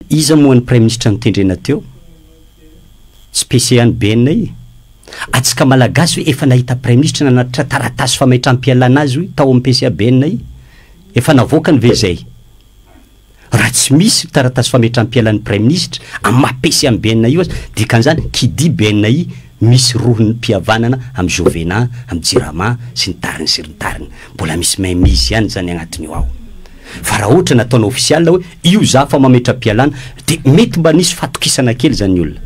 iza moa ny prime ministre nitendrena teo spécial benay atsika malagasy hoe efa nahita prime ministre nanatra taratasy fametram-pialana azy hoe tao amin'ny PCA benay efa navoaka ny ve zay raha tsy misy taratasy fametram-pialan'ny prime ministre amin'ny PCA benay io azy dikan'izany kidi benay misy rohony mpihavanana amin'ny Jovena amin'ny Jirama sy ny tariny sy ny tariny mbola misy misy ihany zany agnatiny ao fa raha ohatra nataona ofisial hoe io za fa mametram-pialana de mety mba nisy fatokisana kely zany olona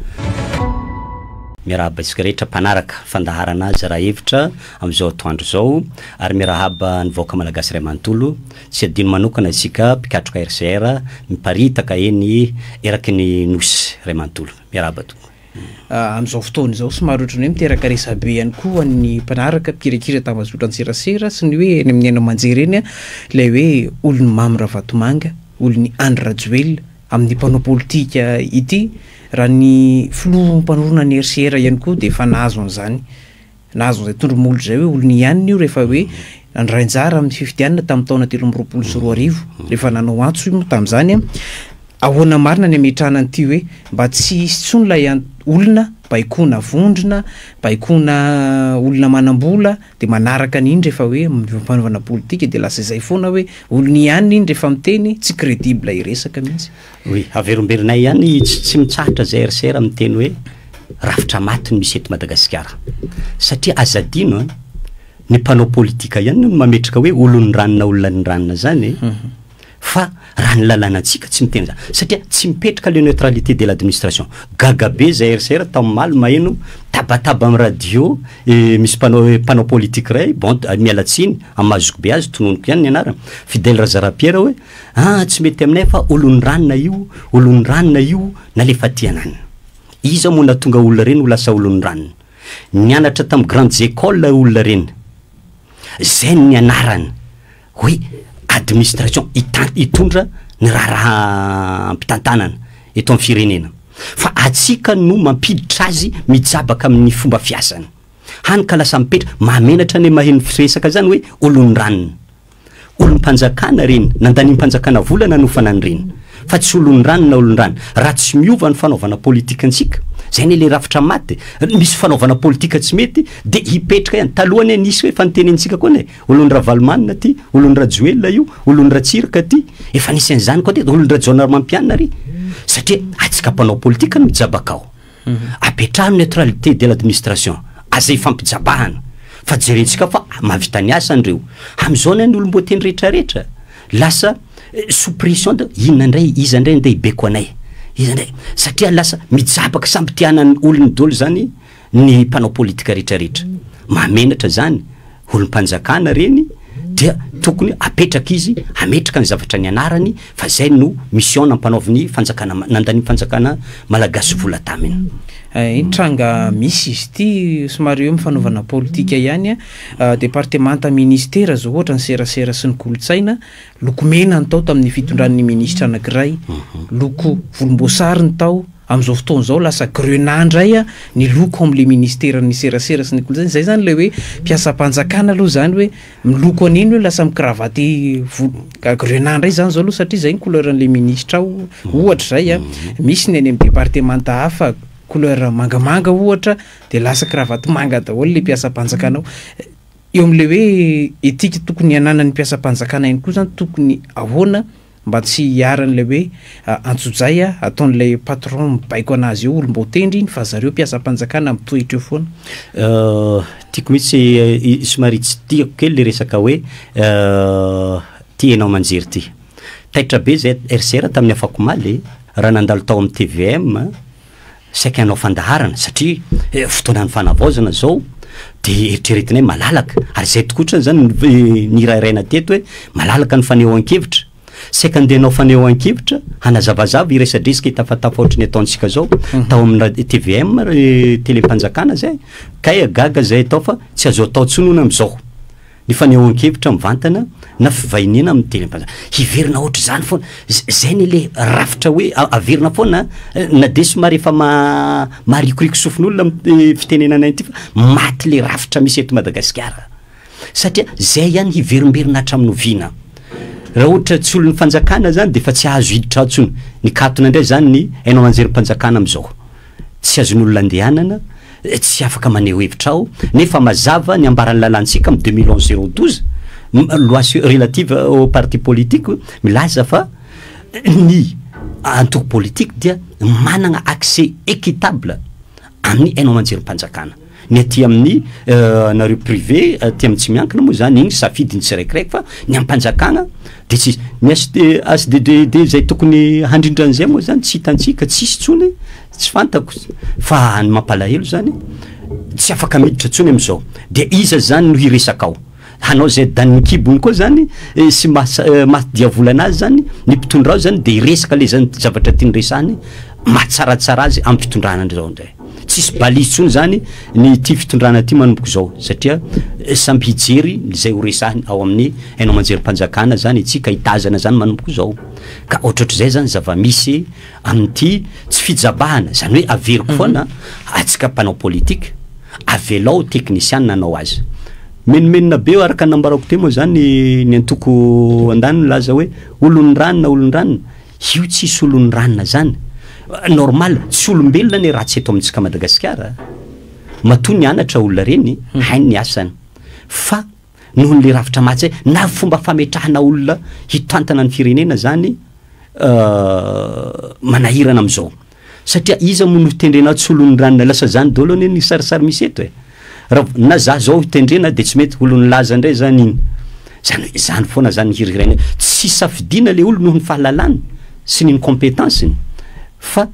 miarahaba isika rehetra mpanaraka fandaharana azy raha hevitra amin'izao atoandro zao ary miarahaba nivoaka malagasy ray manontolo tsy adino manokana isika mpikatroka RCR miparitaka eny eraky ny nosy ray manontolo miarahaba to am'izao fotoana izao somary ohatrany hoe miteraka resabe ihany koa ny mpanaraka mpikirakira tambazotra ny serasera sy ny hoe eny amin'ny aina manjery eny ilay hoe olony mamy Ravatomanga olony Andry Rajoelina amin'ny mpanao politika ity raha ny filoham-panorona ny RCR ihany koa dia efa nahazo an'izany nahazo an'izay tondromolo zay hoe olony ihany io rehefa hoe nandranjara amin'ny fifidianana tamin'ny taona 2024 rehefa nanao antso io tamin'izany ahoana marina ny ametrahana an'ity hoe mba tsy tsony ilay olona baikona vondrona baikona olona manambola de manaraka n'iny rehefa hoe mivampanavana politika de lasa izay foana hoe olona ihany iny rehefa miteny tsy crédible iresaka mihitsy oui averomberinay ihany tsy mitsahatra zay RCR amin'ny teny hoe rafitra maty ny misy eto Madagasikara satria azadino ny mpanao politika ihany no mametraka hoe olony ranona olona ny ranona zany fa raha ny lalànantsika tsy miteny zany satria tsy mipetraka le neutralité de l'administration gagabe zay RCR tamin'ny maly maheno tabataba amin'ny radio misy mpanao politique ray bon mialatsiny amazoko be azy tononoko ihany ny anarana Fidèle Razarapiera hoe tsy mety aminay fa olony ranona io nalefa tianana iza moa natonga olona reny ho lasa olony ranona nianatra tamin'ny grandes écoles olona reny zay ny anarana hoe administration itondra ny raha ampitantanana eto amin'ny firenena fa atsika no mampiditra azy mijabaka amin'ny fomba fiasany hany ka lasa mipetra mamenatra ny maheno firesaka zany hoe olony ranona olom-panjakana reny nandany mpanjakana volana nofanany reny fa tsy olony ranona raha tsy miova ny fanaovana politikantsika zay ny le rafitra maty misy fanaovana politika tsy mety de hipetraka ihany talohany nisy hoe fantenentsika koa ne olony Ravalomanina ty olony Rajoelina io olony Ratsiraka ty efa nisy an'izany koa ty olony Rajoelina mampianina ry satria atsika mpanao politika no mijabaka ao apetrahany neutralité de l'administration azay fampijabahana fa jerentsika fa mahavita ny asa andreo am'izao ny olom-boateny rehetrarehetra lasa sous pression de inona indray iza indray andeha hibeko anay iza indray satria lasa mijabaka samby tianany olony dolo zany ny mpanao politika rehetrarehetra mamenatra zany olom-panjakana reny dia tokony apetraka izy ametraka ny zavatra ny anarany fa zay no mission nampanaoviny fanjakana nandany fanjakana malagasy vola tamina tranga misy izy ity somary eo mifanaovana politika ihany departemanta ministera zao ohatra ny serasera sy ny kolotsaina loko mena ny tao tamin'ny fitondran'ny ministra anankiray loko volomboasary ny tao am'izao fotoana zao lasa grenat ndray ny loko am'le ministera ny serasera sy ny kolotsaina zay zany le hoe mpiasam-panjakana aloha zany hoe miloko an'iny hoe lasa mikravaty grenat ndray zany zao aloha satria zay ny couleur an'le ministra ao ohatra zay misy ny any amin'ny departemanta hafa couleur mangamanga ohatra de lasa kravaty manga daholo le mpiasam-panjakana ao eo am'le hoe etika tokony ananany mpiasam-panjakana iny koa zany tokony ahoana mba tsy hiaran'le hoe antsojay ataon'lay patron mibaiko anazy eo olom-botendry iny fa zareo mpiasam-panjakana mitoetra eo foana tiako mihitsy somary tsy tiako kely le resaka hoe ty enao manjery ty taitra be zay RCR tamin'ny afako maly raha nandalo tao amin'ny TVM saika anao fandaharana satria fotoanany fanavaozana zao de eritreretinay malalaka ary zay tokotra zany ny rairaina teto hoe malalaka ny fanehoan-kevitra saika andehanao fanehoan-kevitra hanazavazava iresadresika hitafatafa ohatrany ataontsika zao tao amina TVM telempanjakana zay kay gaga zay atao fa tsy azo atao tsonoana am'izao ny fanehoan-kevitra mivantana na fivainena amin'ny telempanjakana hiverina ohatra zany foana zay ny le rafitra hoe averina foana na de somary efa marikoriko sofin'olona fitenenanay ity fa maty le rafitra misy eto Madagasikara satria zay ihany hiverimberina hatramin'ny ovina raha ohatra tsy olon'ny fanjakana zany de fa tsy azo hiditra ntsony ny katona indray zany ny hainao manjerim-panjakana am'izao tsy azon'olona andehanana tsy afaka maneho hevitra ao nefa mazava ny ambaran'ny lalantsika am 2011 012 loi relative au parti politique milaza fa ny antoko politique dia manana accès équitable amin'ny hainao manjerim-panjakana ny aty amin'ny nareo privé aty amin'ny tsy miankina moa zany igny safidiny tsiraikiraiky fa ny ampanjakana de tsy ny ACDD zay tokony handrindran'izay moa zany tsy hitantsika tsisy tsony tsy fantako fa ny mampalahelo zany tsy afaka miditra tsony am'izao de iza zany no hiresaka ao hanao zay daniny kibony koa zany sy masdiavola anazy zany ny mpitondra ao zany de iresaka le zany zavatra tiany resahany mahatsaratsara azy amin'ny fitondrana zao ndray tsisy balisy tsony zany ny ty fitondrana ty manomboka zao satria samby hijery zay ho resahany ao amin'ny hainao manjerim-panjakana zany itsika hitazana zany manomboka zao ka ohatrohatr'izay zany zava-misy amin'ity tsy fijabahana zany hoe averiko foana atsika mpanao politika avelao teknisiany nanao azy menomenina be araka nambarako te moa zany ny antoko andany laza hoe olon'ny ranona io tsisy olon'ny ranona zany normal tsy olombelona ny ratsy eto amintsika Madagasikara matoa ny anatra olona reny hainy ny asany fa noho n'le rafitra matsy na fomba fametrahana olona hitantana ny firenena zany manahirana am'izao satria iza moa no hitendrena tsy olon'ny ranona lasa zany dolo ane ny sarisary misy eto raha na za zao hitendrena de tsy mety olon'ny laza ndray zany igny zany foana zany hirihirana tsy safidina le olo noho ny fahalalana sy ny compétenceny fa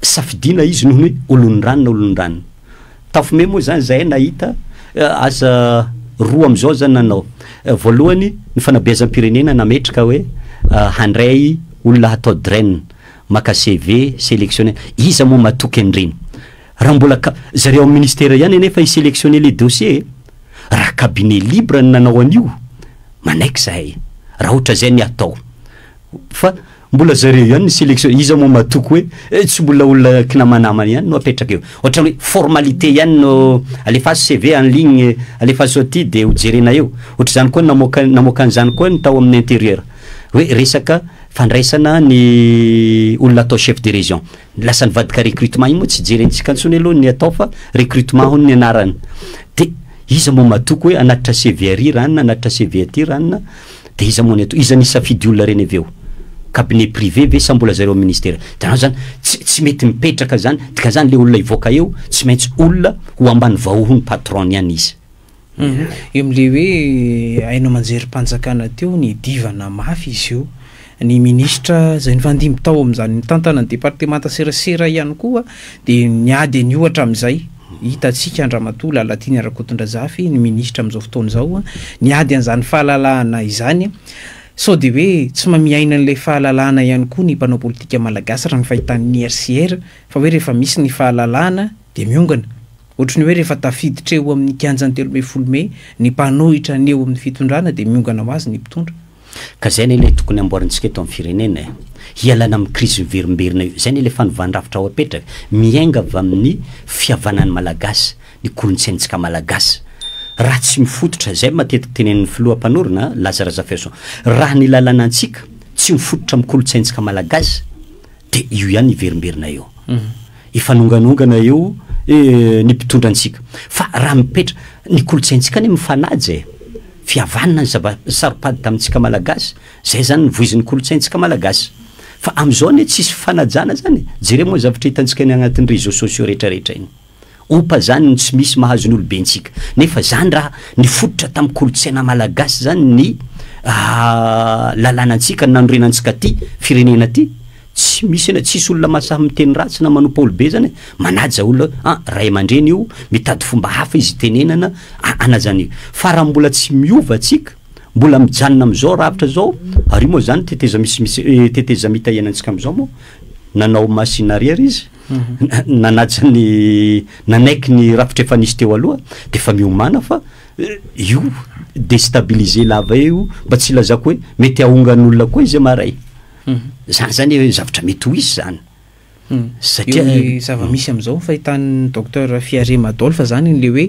safidina izy noho ny olon'ny ranona tafome moa zany zay nahita asa roa am'izao zany nanao voalohany ny fanabeazam-pirenena nametraka hoe handray olona hatao draine maka CV sélectionné iza moa matoky andreny raha mbola zareo amin'ny ministère ihany nefa isélectionner les dossiers raha cabinet libre ny nanao an'io manaiky zahay raha ohatra zay ny atao fa mbola zareo ihany ny sélection iza moa matoky hoe tsy mbola olona kinamanamana ihany no apetraka eo ohatra hoe formalité ihany no alefaso CV en ligne alefaso aty de hojerena eo ohatra zany koa namoaka an'izany koa ny tao amin'ny intérieur hoe resaka fandraisana ny olona atao chef de région lasa nivadika recrutement iny moa tsy jerentsika antsony aloha ny atao fa recrutement ho ny anarany de iza moa matoky hoe anatitra CV ary ranona anatitra CV aty ranona de iza moa ny atao iza nisafidy olona reny aveo cabinet privé ve sa mbola zareo ministère tanao zany tsy mety mipetraka zany dika zany le olona ivoaka eo tsy maintsy olona ho ambany vahohony patron ihany izy eo am'le hoe hainao manjerim-panjakana teo ny divana mafy izy io ny ministra zay nyfandimby tao am'izany tantana ny départementa serasera ihany koa de niady ny ohatra am'izay hitatsika Andramatoa Lalatiny Rakotondrazafy ny ministra am'izao fotoana zao niady an'izany fahalalahana izany so de hoe tsy mamiaina an'le fahalalahana ihany koa ny mpanao politika malagasy raha ny fahitan'ny RCR fa hoe rehefa misy ny fahalalahana de miongana ohatrany hoe rehefa tafiditra eo amin'ny kianjany 13 ny mpanohitra ny eo amin'ny fitondrana de miongana ho azy ny mpitondra ka zay ny le tokony amboarintsika eto amin'ny firenena hialana amin'ny crise miverimberina io zay ny le fanovandrafitra ao apetraka miainga avy amin'ny fihavanan'ny malagasy ny kolontsaintsika malagasy raha tsy mifototra zay matetika tenen'ny filoha-mpanorona Lazara Zaferson raha ny lalana antsika tsy mifototra amin'ny kolontsaintsika malagasy de io ihany iverimberina eo ifanonganongana eo ny mpitondrantsika fa raha mipetra ny kolontsaintsika ny mifanaja fihavanana ny saropady tamintsika malagasy zay zany nivoizin'ny kolontsaintsika malagasy fa am'izao ne tsisy fanajana zany jere moa zavatra hitantsika ny agnatin'ny réseaux sociaux rehetrarehetra iny opa zany tsy misy mahazo ny olobentsika nefa zany raha nifototra tamin'ny kolotsaina malagasy zany ny lalanantsika nanorenantsika ty firenena ty tsy misy tsisy olona masaha miteny ratsy na manompa olobe zany manaja olona ray aman-dreny io mitady fomba hafa izy tenenana anazany io fa raha mbola tsy miova atsika mbola mijanona am'izao ravitra zao ary moa zany teteza misy teteza mitahianantsika am'izao moa nanao machine arrière izy nanaja ny nanaiky ny rafitra efa nisy teo aloha de fa miomana fa io déstabiliser lava io mba tsy lazako hoe mety ahongan'olona koa izy maray zany zavatra mety ho isy zany satria zava-misy am'izao fahitan'ny docteur Fiare Madolfa zany le hoe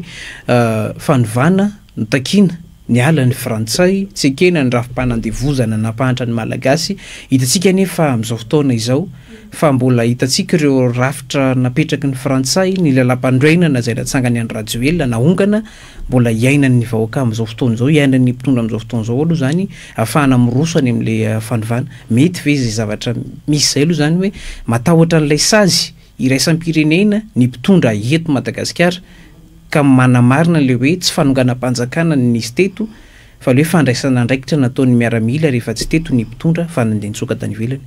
fanovana notakina ny ala ny frantsay tsy ekena ny rafim-panandevozana nampahatra ny malagasy hitatsika nefa amin'izao fotoana izao fa mbola hitatsika ireo rafitra napetraky ny frantsay ny lalam-pandroenana zay natsangany any rajoelona naongana mbola iainan'ny vahoaka amin'izao fotoana zao iainan'ny mpitondra amin'izao fotoana zao aloha zany ahafahana miroso any amin'le fanovana mety ve zay zavatra misy zay aloha zany hoe matahotra n'ilay sazy iraisam-pirenena ny mpitondra eto Madagasikara ka manamarina le hoe tsy fanonganam-panjakana nisy teto fa le hoe fandraisana andraikitra nataony miaramila rehefa tsy teto ny mpitondra fa nandeha-nitsoka tany ivelany.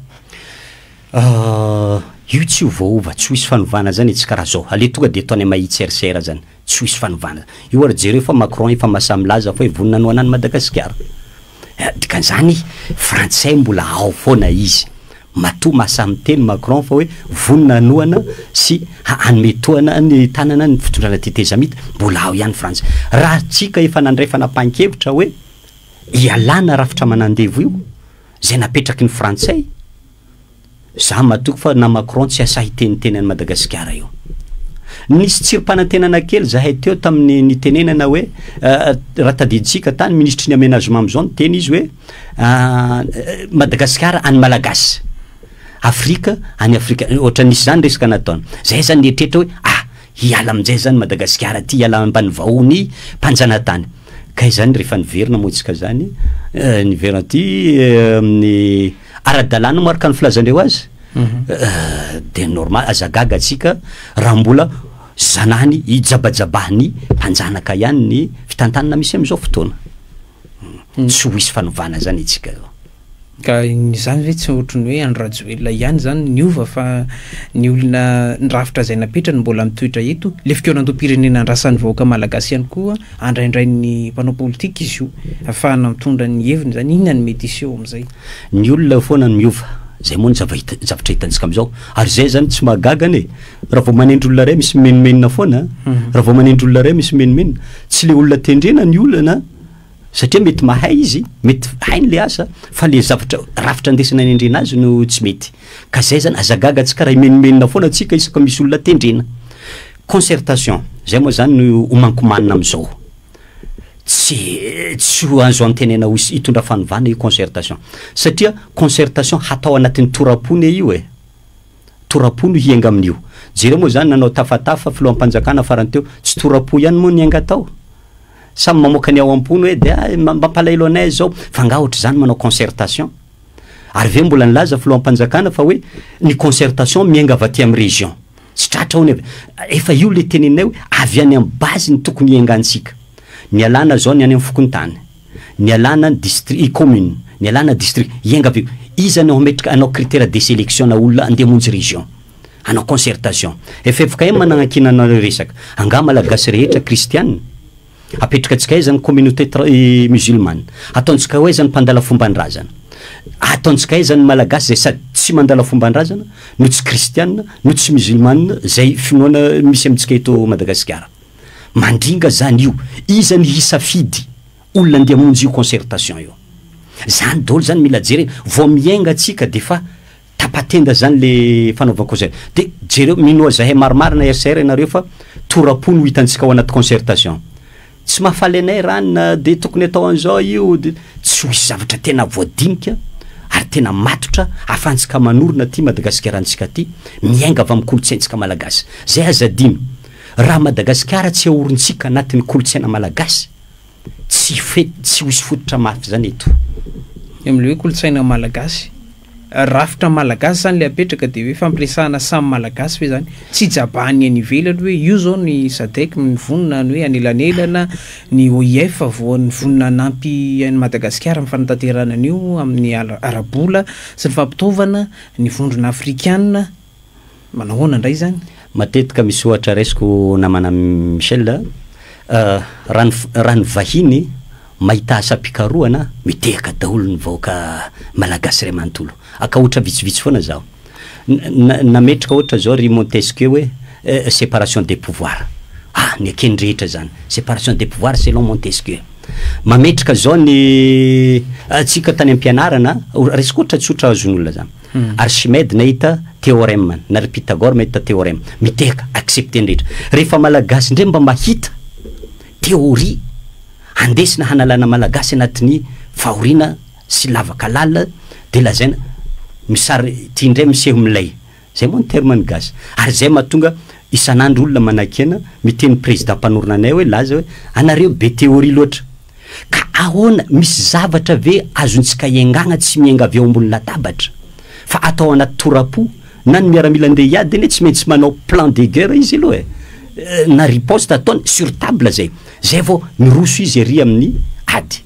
Io tsy ho vaova tsy ho isy fanovana zany tsy karaha zao ale tonga de ataony mahitserisery zany tsy ho isy fanovana io ary jereo fa Macron efa masamilaza fa hoe vonina no anany Madagasikara dikan'izany frantsay mbola ao foana izy matoa masamy teny Macron fa hoe vonina noana sy anometoana ny tanana ny fitondrana tetezamita mbola ao ihany Frantsa raha tsika efa nandray fanapahan-kevitra hoe ialana rafitra manandevo io zay napetraky ny frantsay za matoko fa na Macron tsy asahy teniteny any Madagasikara io nisy tsirom-panantenana kely zahay teo tamin'ny nitenenana hoe raha tadiditsika tany ministre ny aménagement am'izao ny teny izy hoe Madagasikara any malagasy Afrika any Afrika ohatra nisy zany resaka nataony zay zany nietrehitra hoe hiala amin'izay zany Madagasikara ty hiala ambany vahony mpanjanatany ka izany rehefa niverina moa tsika zany niverina ty amin'ny ara-dalàna moaraka ny filazandreo azy de normal azagaga atsika raha mbola zanany ijabajabahany mpanjanaka ihany ny fitantanana misy am'izao fotoana tsy ho isy fanovana zany itsika ka zany ve tsy ohatrany hoe any rajoelona ihany zany niova fa ny olona ny rafitra zay napetrany mbola mitoetra eto le fikeonantom-pirenena andrasan'ny vahoaka malagasy ihany koa andraindray ny mpanao politika izy io ahafahana mitondra ny heviny zany inona ny mety iseho am'izay ny olona foana ny miova zay moa ny zavatra hitantsika am'izao ary zay zany tsy mahagagany raha vao manendry olona ray misy menimenina foana raha vao manendry olona ray misy menimenina tsy le olona tendrena ny olana satria mety mahay izy mety hainy le asa fa le zavatra rafitra andesina ny endrena azy no tsy mety ka zay zany azagaga tsika raha imenimenina foana atsika isaka misy olona tendrena concertation zay moa zany no homankomanina am'izao tsy ho azo antenena hitondra fanovana io concertation satria concertation hatao anatin'ny torapony io torapo no hienga amin'io jereo moa zany nanao tafatafa filohampanjakana farany teo tsy torapo ihany moa nienga tao samy mamoaka ny ao am-pony hoe de mampalailo anay zao fa nga ohatra zany manao concertation ary ve mbola nilaza filohampanjakana fa hoe ny concertation mienga avy aty amin'ny région tsy tratra hony efa io le tenenay hoe avy any amin'ny base ny tokony hiengantsika ny alana zao ny any amin'ny fokony tany ny alana district commune ny alana district hienga avy izany hometraka anao critère de sélection na olona andeha monjy région anao concertation efa efoka e managnankina anao resaka anga malagasy rehetra kristianina apetraka atsika hoe zany communauté musulmane ataontsika hoe zany mpandala fomban-drazana ataontsika hoe zany malagasy zay sady tsy mandala fomban-drazana no tsy kristianina no tsy musulmane zay finoana misy amintsika eto Madagasikara mandringa zany io izany hisafidy olona andeha monjy io concertation io zany dolo zany mila jery vao miainga atsika de fa tapatenda zany le fanaovana concert de jereo minoa zahay marimarina RCR nareo fa torapono hitantsika ao anaty concertation tsy mahafaly anay ranona de tokony atao an'izao io de tsy ho isy zavatra tena voadinika ary tena matotra ahafahantsika manorina ty Madagasikaransika ty miainga avy amin'ny kolotsaintsika malagasy zay azadino raha Madagasikara tsy ahorontsika anatin'ny kolotsaina malagasy tsy ho isy fototra mafy zany eto am'le hoe kolotsaina malagasy rafitra malagasy zany le apetraka de hoe fampiresahana samy malagasy hoe zany tsy jabany any ivelany hoe io zao ny SADC ny vonina ny hoe anelanelana ny OIF voan'ny vonina nampy any Madagasikara amin'ny fanatanterana an'io amin'ny arabola sy ny fampitaovana ny vondrona afrikanina manahoana indray zany matetika misy ohatra resiko namana Michel raha ny vahiny mahita asa-pikaroana mitehaka daholo ny vahoaka malagasy ray manontolo aka ohatra vitsivitsy foana zaho nametraka ohatra zao ry Montesquieu hoe séparation des pouvoirs ny akeny rehetra zany séparation des pouvoirs selon Montesquieu mametraka zao ny tsika tany am-pianarana resaka ohatra tsotra azon'olona zany Archimède nahita théorème na ry Pythagore mahita théorème mitehaka accepter ndrehetra rehefa malagasy ndray mba mahita théorie andesina hanalana malagasy anatin'ny fahoriana sy lavaka lala de lazaina misary ty indray miseho milay zay moa ny terme gasy ary zay mahatonga isan'andro olona manakena miteny président mpanorona anay hoe laza hoe anareo be théorie loatra ka ahoana misy zavatra ve azontsika iangagna tsy miainga avy eo ambony latabatra fa atao anaty torapo na ny miaramila andeha hiady eny tsy maintsy manao plan de guerre izy aloha na riposte ataony sur table zay vao miroso izy ery amin'ny ady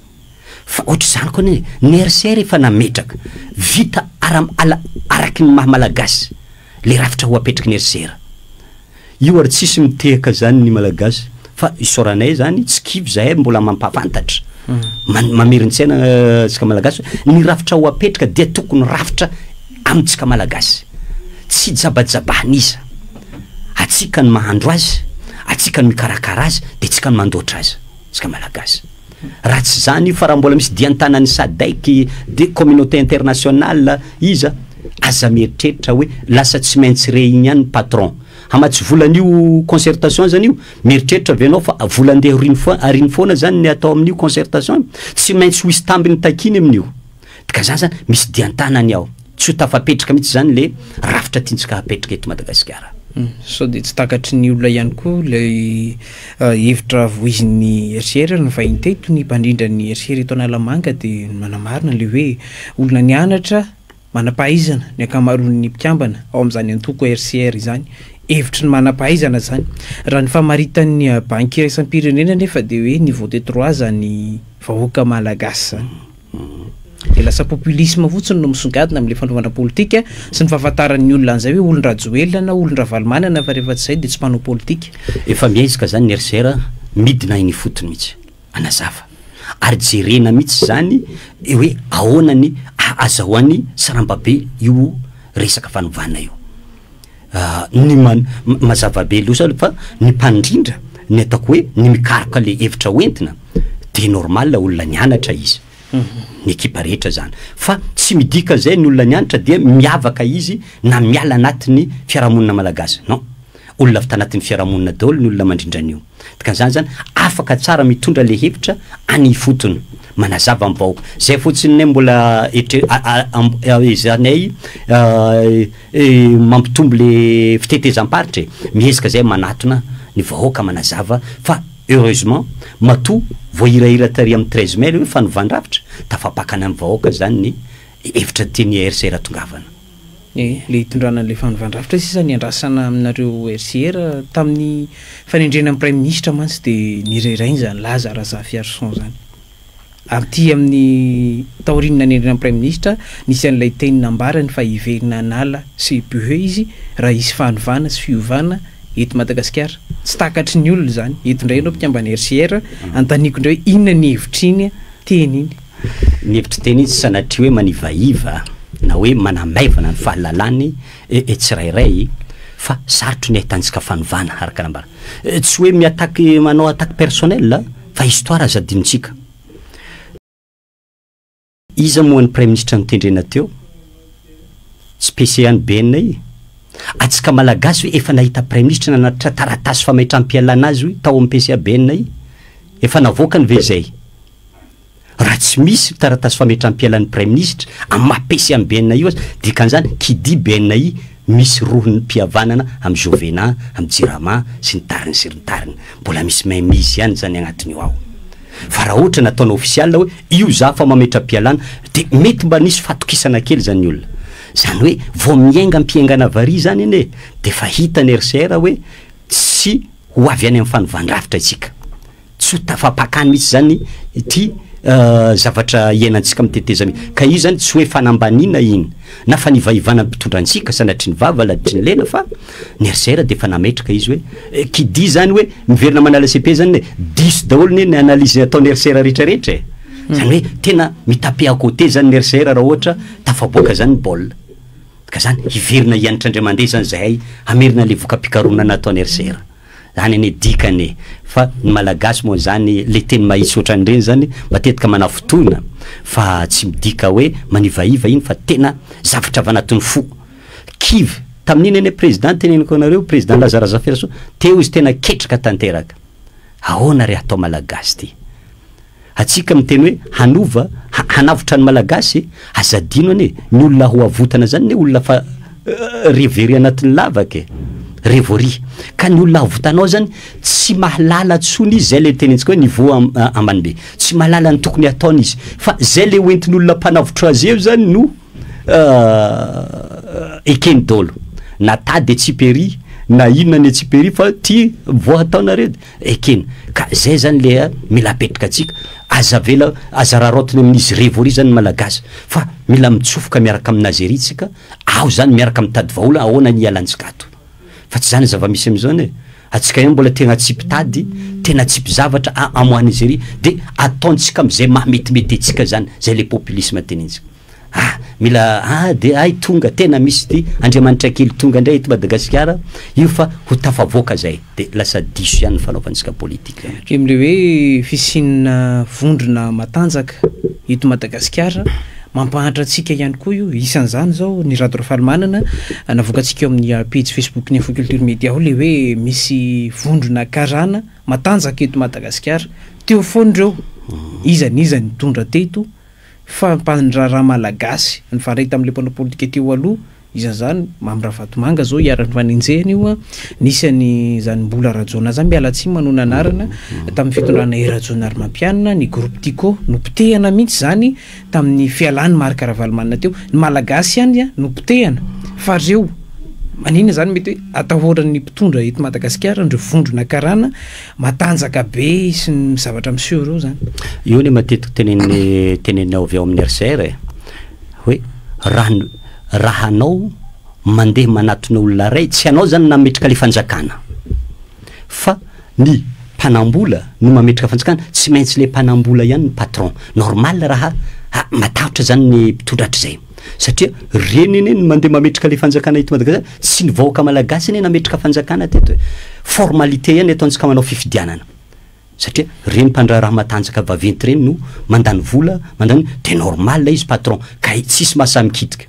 fa ohatra zany koa ny RCR efa nametraka vita araky ny mahamalagasy le rafitra ho apetraky ny RCR io ary tsisy mitehaka zany ny malagasy fa isoranay zany tsy kivy zahay mbola mampafantatra mamerintsaina tsika malagasy ny rafitra ho apetraka dia tokony rafitra amintsika malagasy tsy jabajabahana iza atsika ny mahandro azy atsika ny mikarakara azy de tsika ny mandoatra azy tsika malagasy raha tsy zany fa raha mbola misy diantanany sadaiky de communauté internationale iza aza mieritreritra hoe lasa tsy maintsy réunion ihany patron hamatsy volan'io concertation zany io mieritreritra avenao fa vola andeha ariny foana zany ny atao amin'io concertation tsy maintsy ho isy tambiny takiny amin'io ka zany zany misy diantanany ao tsy ho tafapetraka mihitsy zany le rafitra tiantsika hapetraka eto Madagasikara so de tsy takatry ny olona ihany koa le hevitra voizin'ny RCR ny vahiny teto ny mpandrindra ny RCR eto Analamanga de manamarina le hoe olona nianatra manam-pahaizana ny akamaroan'ny mpikambana ao amin'izany antoko RCR izany hevitry ny manam-pahaizana zany raha ny famaritan'ny banky iraisam-pirenena nefa de hoe niveau de 3 zany vahoaka malagasy zany de lasa populisme fotsiny no misongadina am'le fanaovana politika sy ny fahafantaran'ny olona an'izay hoe olon-drajoelona na olon-dravalymanana fa rehefa tsy zay de tsy mpanao politika efa miezaka zany ny RCR midina iny fotony mihitsy anazava ary jerena mihitsy zany hoe ahoanany azahoany sarambabe io resaka fanovana io ny mazavabe losa fa ny mpandrindra ny ataoko hoe ny mikaroka le hevitra hoentina de normal olona nianatra izy ny ekipa rehetra zany fa tsy midika zay ny olona nianatra dia miavaka izy na miala anatin'ny fiarahamonina malagasy non olona avy tanatin'ny fiarahamonina daholo ny olona mandrindran'io dikan'izany zany afaka tsara mitondra le hevitra any fotony manazava amin'ny vahoaka zay fotsiny ne mbola zanay mampitombo le fitetezam-paritra miezaka zay manatona ny vahoaka manazava fa heureusement matoa voahirahira tary amin'ny 13 mai hoe fanovandravitra tafapakana amin'ny vahoaka zany ny hevitra teny RCR tongavana le hitondrana le fanovandravitra sisa ny andrasana aminareo RCR tamin'ny fanendrena amin'ny prime ministre mantsy de nirerainy zany laza Razafy Arson zany amty amin'ny taorinina nendrena prime ministre nisy an'ilay teny nambarany fa hiverina anala CPE izy raha isy fanovana sy fiovana eto Madagasikara tsy takatry ny olona zany eto ndray anao mpikambany RCR antaniko indray inona ny hevitra iny teny iny ny hevitra teny iny tsy sanatria hoe manivaiva na hoe manamaivana ny fahalalany tsirairay fa sarotro ny ahitantsika fanovana araka nambara tsy hoe miataky manao attaque personnel fa histoire aza adinontsika iza moa ny prime ministre nitendrena teo tsy PCA ny BNI atsika malagasy hoe efa nahita prime ministre nanatitra taratasy fametram-pialana azy hoe tao amin'ny PCA BNI efa navoaka ny ve zay raha tsy misy taratasy fametram-pialan'ny prime ministre amin'ny PCA amin'ny BNI io azy dikan'izany qui BNI misy rohony mpihavanana amin'ny Jovena amin'ny Jirama sy ny tariny sy ny tariny mbola misy misy ihany zany agnatiny ao fa raha ohatra nataona ofisial hoe io za fa mametram-pialana de mety mba nisy fatokisana kely zany olona zany hoe vao miainga mpiaingana vari zany ine de fa hitany RCR hoe tsy ho avy any amin'ny fanovandravitra itsika tsy ho tafapakany mihitsy zany ty zavatra iainantsika miteteza ka io zany tsy hoe fanambanina iny na fa nivaivana mpitondrantsika sanatry ny vava laditry ny lena fa ny RCR de fa nametraka izy hoe qui zany hoe miverina manala CP zany ne diso daholo ny analyse ataony RCR rehetrarehetra zany hoe tena mitape à côté zany ny RCR raha ohatra tafaboaka zany baolina ka zany hiverina hianatra indray mandeha zany zahay amerina le voka-pikaronana nataony RCR zany ane dikany fa ny malagasy moa zany le teny mahitsy ohatran'ireny zany matetika manafotona fa tsy midika hoe manivaiva iny fa tena zavatra avy anatin'ny fo kivy tamin'iny ane président teneniko anareo président Lazara Firaso teo izy tena ketraka tanteraka ahoana re atao malagasy ty atsika miteny hoe hanova hanavotra ny malagasy azadino ane ny olona ho avotana zany ne olona fa revery anatin'ny lavaka revory ka ny olona avotanao zany tsy mahalala tsony izy zay le tenentsika hoe niveau ambany be tsy mahalala ny tokony ataony izy fa zay le hoentin'ny olona mpanavotra azy eo zany no ekeny dolo na tady tsiperi na inona ny tsiperi fa ty voataonareo ekeny ka zay zany le mila apetraka atsika aza vela aza rarotiny amin'izy revory zany malagasy fa mila mitsofoka miaraka aminazy ery tsika ao zany miaraka mitady vaola ahoana ny ialantsika ato fa tsy zany zava-misy am'izao ne atsika io mbola tena tsipy tady tena tsipy zavatra amoan'izy ery de ataontsika am'izay mahametimety atsika zany zay le populisme tenentsika mila de ay tonga tena misy ty Andriamanitra kely tonga ndray eto Madagasikara io fa ho tafavoaka zay de lasa diso ihany fanaovantsika politika kemle hoe fisinina vondrona matanjaka eto Madagasikara mampahatra atsika ihany koa io isan'izany zao ny radio Rafalimanana navoakatsika eo amin'ny page Facebook ny Infoculture Media le hoe misy vondrona karana matanjaka eto Madagasikara teo foandreo izan'izany tondra teto fa mpandraraha malagasy ny faray tam'le mpanao politika teo aloha izany Mambravatomanga zao iarany faninjehany io nisany zany mbola rajona zany mialatsy manao nanarana tamin'ny fitondrana Erajona Armampianina ny groupe Tico nopitehana mihitsy zany tamin'ny fialany Marc Ravalomanana teo ny malagasy ihany nopitehana fa reo manina zany mety hoe atahoran'ny mpitondra eto Madagasikara ndreo vondrona karana matanjaka be sy ny zavatra miseho reo zany io ne matetiky tenenao avy ao amin'ny RCR hoe raha anao mandeha manatona olona ray tsy anao zany nametraka le fanjakana fa ny mpanambola no mametraka fanjakana tsy maintsy le mpanambola ihany ny patron normal raha matahotra zany ny mpitondra zay satria reny ene ny mandeha mametraka le fanjakana eto Madagasikara sy ny vahoaka malagasy ene nametraka fanjakana teto formalité ihany ataontsika manao fifidianana satria reny mpandraraha matanjaka vaventy reny no mandany vola mandany de normal izy patron ka tsisy mahasamikidika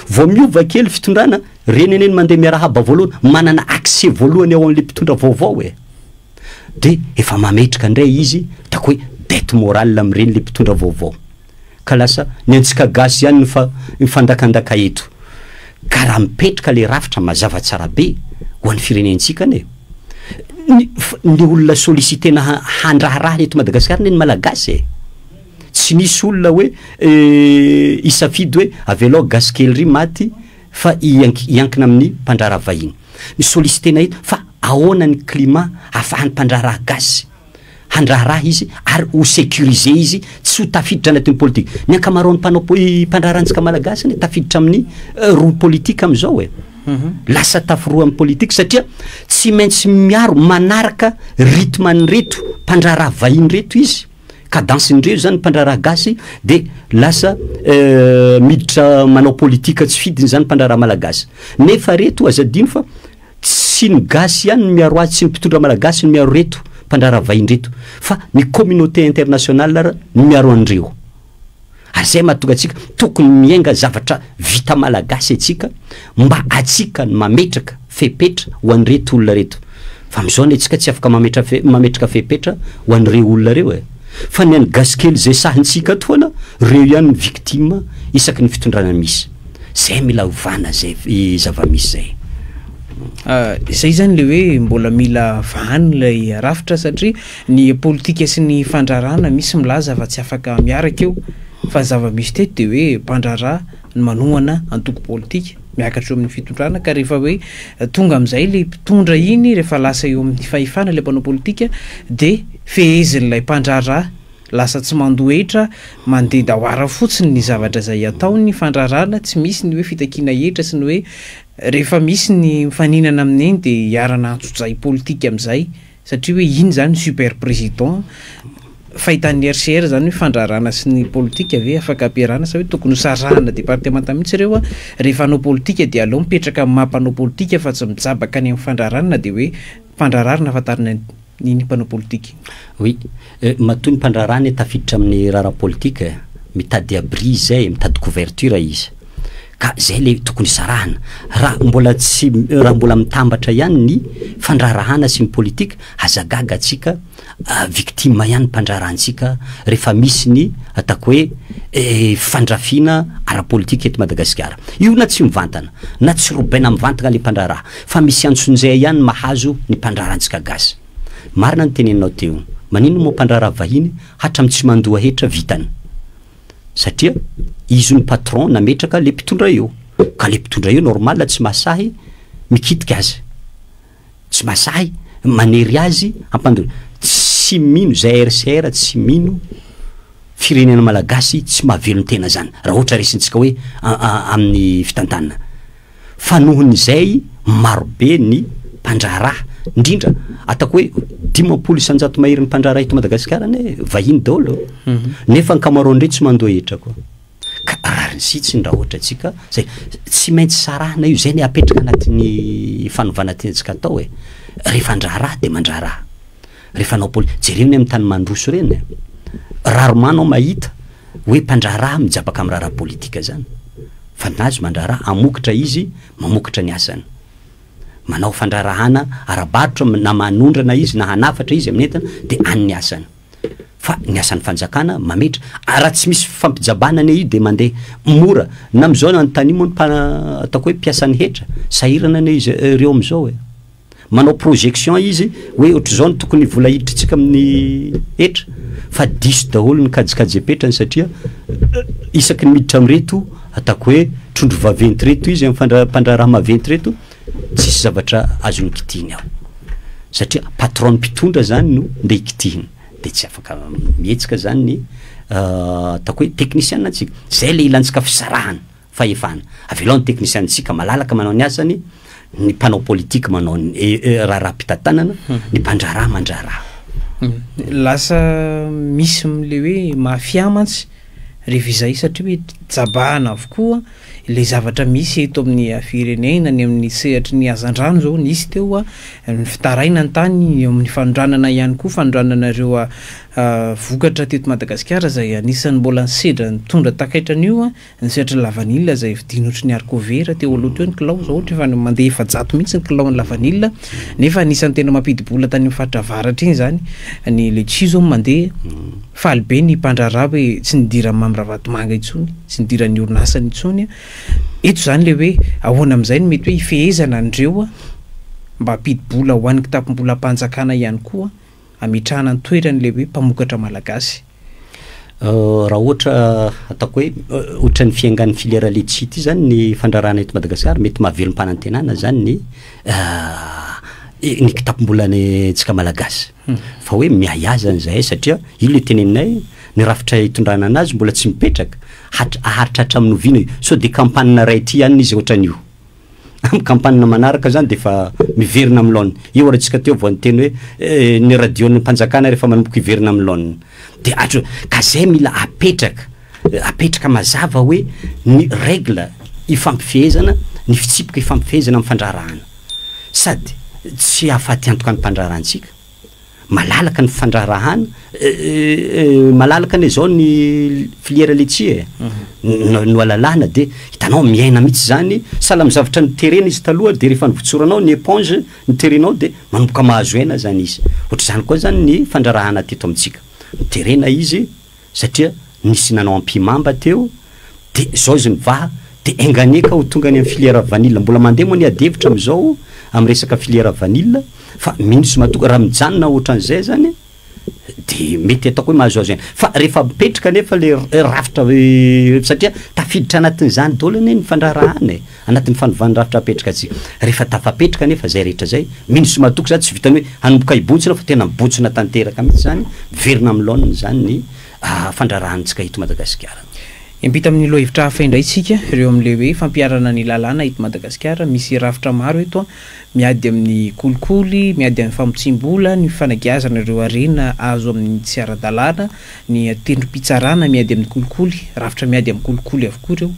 vao miova kely fitondrana reny ene ny mandeha miarahaba voalohany manana accès voalohany ao an'le mpitondra vaovao de efa mametraka indray izy tako hoe dette morale am'ireny le mpitondra vaovao ka lasa ny antsika gasy ihany ny fandakandaka eto ka raha mipetraka le rafitra mazava tsara be ho an'ny firenentsika ne ny olona sollicitena handraharaha eto Madagasikara ny malagasy tsy nisy olona hoe isafidy hoe avelao gasy kely ry maty fa iankina amin'ny mpandraraha vahiny ny sollicitena eto fa ahoana ny climat ahafahany mpandraraha gasy handraharaha izy ary ho sécuriser izy tsy ho tafiditra anatin'ny politika ny ankamaroan'ny mpandraharantsika malagasy ny tafiditra amin'ny roa politika am'izao lasa taforoa amin'ny politika satria tsy maintsy miaro manaraka rythme ny reto mpandraharaha vahiny reto izy kadansindreo zany mpandraharaha gasy de lasa miditra manao politika tsy fidiny zany mpandraharaha malagasy nefa reto azadino fa tsy ny gasy ihany ny miaro azy tsy ny mpitondra malagasy ny miaro reto mpandraharaha vahiny reto fa ny communauté internationale ny miaro andreo ary zay mahatonga atsika tokony miainga zavatra vita malagasy atsika mba atsika ny mametraka fepetra ho an'reto olona reto fa am'izao ny atsika tsy afaka mametraka fepetra ho an'reo olona reo fa ny any gasikely zay sahintsika toana reo ihany ny victime isaky ny fitondrana misy zay mila ovana zay zava-misy zay zay zany le hoe mbola mila vahany lay rafitra satria ny politika sy ny fandrarana misy milaza fa tsy afaka miaraka eo fa zava-misy teto de hoe mpandraraha ny manohana antoko politika miakatra eo amin'ny fitondrana ka rehefa hoe tonga am'izay le mpitondra iny rehefa lasa eo amin'ny fahefana le mpanao politika de fehezin'ilay mpandraraha lasa tsy mandoetra mandeha dahoara fotsiny ny zavatra zay ataony fandrarana tsy misy ny hoe fitakiana hetra sy ny hoe rehefa misy ny mifaninana amin'iny de hiarana antsozay politika am'izay satria hoe iny zany super président fahitan'ny RCR zany hoe fandrarana sy ny politika ave afaka ampiarana sa hoe tokony sarahana département mihitsy reo rehefa anao politika de aleo mipetraka mampanao politika fa tsy mijabaka any amin'ny fandrarana de hoe mpandrarana afantarina niny mpanao politika oui matoy ny mpandrarana tafiditra amin'ny raharaha politika mitady abri zay mitady couverture izy ka zay le tokony sarahana raha mbola mitambatra ihany ny fandrarahana sy ny politika hazagaga atsika victime ihany mpandrarahantsika rehefa misy ny atako hoe fandrafina ara-politika eto Madagasikara. Io na tsy mivantana na tsy robaina mivantana le mpandraraha fa misy antson'izay ihany mahazo ny mpandrarahantsika gasy. Marina ny teneninao teo, manino moa mpandraraha vahiny hatramy tsy mandoa hetra vitany satria izy ny patron nametraka le mpitondra eo, ka le mpitondra eo normal tsy masahy mikitika azy, tsy masahy manery azy ampandona. Tsy mino zay RCR, tsy mino firenena malagasy tsy mahavelony tena zany raha ohatra resintsika hoe amin'ny fitantanana. Fa nohon'izay marobe ny mpandraraha indrindra atako hoe 50% mahery ny mpandraraha eto Madagasikara ne vahiny daholo nefa ny kamaroandreo tsy mandoa hetra koa. Ka rariny sitsiny raha ohatra atsika zay tsy maintsy sarahana io zay ny apetraka anatin'ny fanovana tentsika atao rehefa andraraha de mandraraha rehefa anao jereny amin'ny tany mandroso reny rarement mahita hoe mpandraraha mijabaka amin'ny raharaha politika zany fa nazy mandraraha amokatra izy mamokatra ny asany manao fandrarahana arabarotra na manondrana izy na hanafatra izy amin'ny entana de any asany fa ny asan'ny fanjakana mametra raha tsy misy fampijabana ane io de mandeha mora na am'izao nanontany moa atako hoe mpiasany hetra sahirana ane izy reo am'izao manao projection izy hoe ohatry zao ny tokony vola hidritsika amin'ny hetra fa diso daholo ny kajikajepetrany satria isaky ny miditra amreto atako hoe trondro vaventy reto izy mpandraraha maventy reto tsisy zavatra azony kitihiny ao satria patron mpitondra zany no nde ikitihiny de tsy afaka mihetsika zany ny atako hoe technicien antsika zay le ilantsika fisarahana fahefana avelao ny technicien antsika malalaka manao ny asany ny mpanao politika manao raha mpitantanana ny mpandraraha mandraraha lasa misy le hoe mafiamantsy rehefa izay satria hoe jabahana avokoa le zavatra misy eto amin'ny firenena ny amin'ny sehatry ny azandrano zao nisy teo ny fitaraina ny tany amin'ny fanondranana ihany koa fanondrananareo vokatra teto Madagasikara zay anisan'ny mbola nisedra nitondra takaitranyio ny sehatra lavanila zay vidinotry ny arkovera teo aloha teo ny kilao zao ohatra efa mandeha efa-jato mihitsy ny kilao ny lavanila nefa anisan'ny tena mampidibola tany amin'ny faritra avaratra iny zany ny letchi zao mandeha faly be ny mpandraraha hoe tsy nidira mamyravatomanga itsony tsy nidira ny orinasany itsony eto zany le hoe ahoana am'izay ny mety hoe ifehezana andreo mba hampidibola ho an'ny kitapom-bola mpanjakana ihany koa ametrahana ny toerany le hoe mpamokatra malagasy. Raha ohatra atako hoe ohatra ny fiaingan'ny filière letchi ity zany ny fandrarahana eto Madagasikara mety mahavelo mpanantenana zany ny kitapom-bolany tsika malagasy fa hoe miayazany zay satria io le teneninay ny rafitra hitondrana anazy mbola tsy mipetraka aharitra hatramin'ny ovina io so de kampanina ray ty ihany izy ohatran'io amin'ny kampanina manaraka zany de fa miverina amin'ny laoniny io orantsika teo vao nyteny hoe ny radio-ny mpanjakana rehefa manomboka hiverina amin'ny laoniny de atro ka zay mila apetraka mazava hoe ny règle ifampifehezana ny fitsipika ifampifehezana amin'ny fandrarahana sady tsy ahafaty antoka ny mpandrarahantsika malalaka ny fandrarahana malalaka ane zao ny filière letchi no alalahana de hitanao miaina mihitsy zany sala amin'ny zavatra ny terena izy taloha de rehefa nivotsoranao ny éponge ny terenao de manomboka mahazo aina zany izy ohatra zany koa zany ny fandrarahana teto amintsika ny terena izy satria nisy nanao ampimamba teo de zao izy mivaha de enganeka ho tonga ny amin'ny filière vanille mbola mandeha moa ny adevitra am'izao amin'ny resaka filière vanille fa minisy matoka raha mijanona ohatran'izay zany de mety ataoko hoe mahazo azy fa rehefa mipetraka nefa le rafitra satria tafiditra anatin'izany daholo ane ny fandrarahana anatin'ny fanovany rafitra apetraka atsika rehefa tafapetraka nefa zay rehetra zay minisy matoka zany tsy vitany hoe hanomboka hibotsina fa tena mibotsina tanteraka mihitsy zany verina amin'ny laoniny zany ny fandrarahantsika hito Madagasikara. Impita amin'ny lohevitra hafa indray tsika ireo amin'le hoe fampiarana ny lalàna eto Madagasikara misy rafitra maro eto miady amin'ny kolikoly miady amin'ny famotsim-bola ny fanagiazana ireo arena azo amin'ny tsy ara-dalàna ny tendrom-pitsarana miady amin'ny kolikoly rafitra miady amin'ny kolikoly avokoa ireo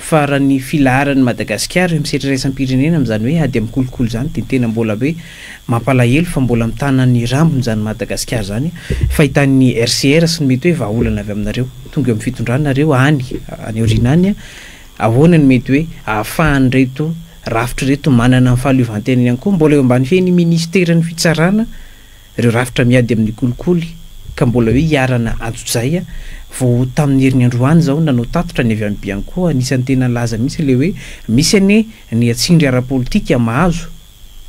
fa raha ny filaharany Madagasikara misetra raisam-pirenena amin'izany hoe ady amin'ny kolikoly zany de tena mbola hoe mampalahelo fa mbola mitana ny rambony zany Madagasikara zany fahitan'ny RCR sy ny mety hoe vahaolana avy aminareo tonga amin'ny fitondrana nareo any aoriana any ahoana ny mety hoe ahafahany reto rafitra reto manana ny fahaleovantenany ihany koa mbola eo ambany fe ny ministerany fitsarana ireo rafitra miady amin'ny kolikoly ka mbola hoe hiarana ajotsay vao tamin'ny herinandroany zao nanao tatotra ny avy amby ihany koa anisan'ny tena laza mihitsy le hoe misy ane ny atsindry ara-politika mahazo